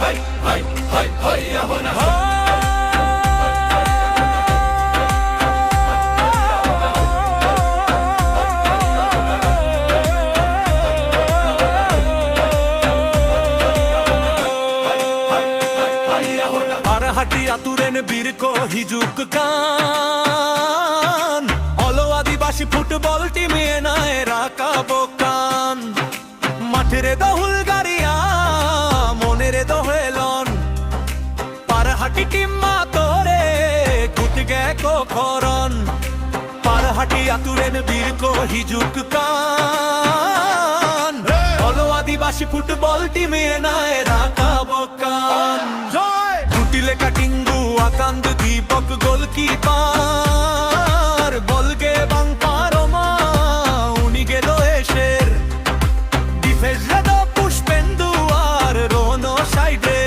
high high high হাইয়া হোনা হাটিয়া তুরেন বীর কো হিজুক কান অলো আদিবাসী ফুটবল টিমে নায় রাখাবো কান মাঠের দহুল গাড়িয়া মনের দহেলন পার হাটি টিম মা তোরে কুত গে কো খরন পার হাটিয়া তুরেন বীর কো হিজুক কান অলো আদিবাসী ফুটবল টিমে নায় রাখাবো কান লেখা টিঙ্গু আকান্দ দীপক গোলকিপার বলগে বাং পারমা উনি গেল এসের ডিফেন্স রেদো পুষ্পেন্দু আর রোনো সাইডে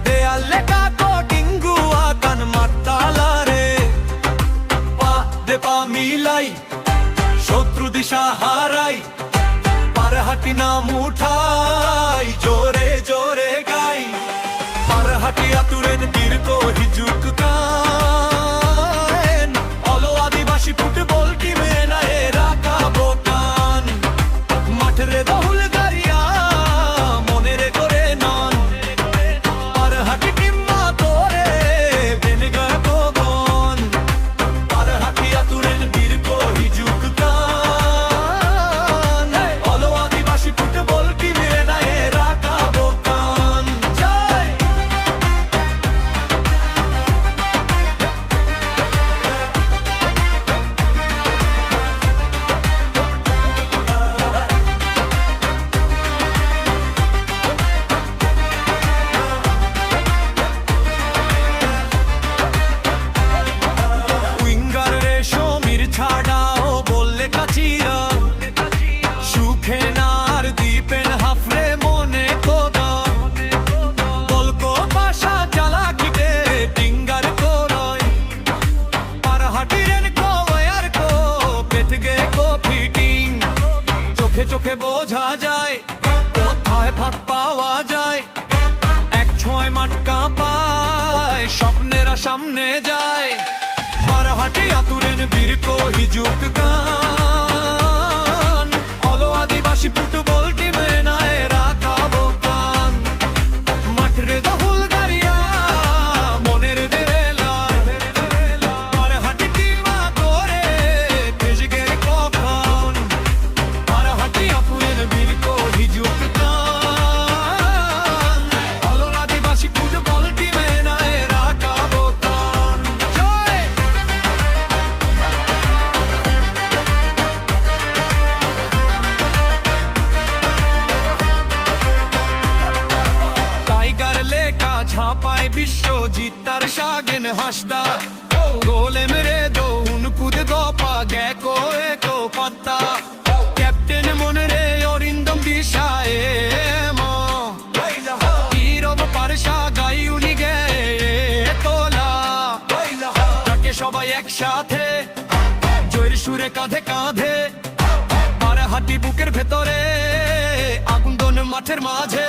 দেয়াল লেখা কো টিঙ্গু আকান মাতালারে পা দে পা মিলাই শত্রু দিশা হারাই পার হাটি নাম উঠাই জোরে জোরে গাই হাটিয়া তুরেন বীর কো হিজুক কান অলো আদিবাসী ফুটবল টিমে নায়ে রাখাবো কান মাঠের দহুল গাড়িয়া মনের করে নন আর হাটি টিম মা তোরে বেন গো বন আর হাটিয়া তুরেন বীর কো হিজুক কান অলো আদিবাসী ফুটবল টিমে নায়ে রাখাবো কান চোখে বোঝা যায় কোথায় ফাঁক পাওয়া যায় এক ছয় মাটকা পায় স্বপ্নেরা সামনে যায় আর হাটিয়া তুরেন বীর কো হিজুক কান অলো আদিবাসী ফুটবল টিমে নায় রাখাবো কান মাঠের দহুল গাড়িয়া মনের দেলা আর হাটি টিমা করে ভেজগে কখন আর হাটিয়া তুরেন বীর কো হিজুক কান অলো আদিবাসী ফুটবল টিমে নায় রাখাবো কান টাইগার লেখা ছাপায় বিশ্বজিৎ তার সাগেন হাসদা গোলে মেরে দো উনকুদ গপা গেকো একো পাত্তা ক্যাপ্টেন মনে রে অরিন্দম দিশায় হিরব পারসা গাই উনি গে তোলা তাকে সবাই একসাথে জয়ের সুরে কাঁধে কাঁধে আর হাতি বুকের ভেতরে আগুন দোন মাঠের মাঝে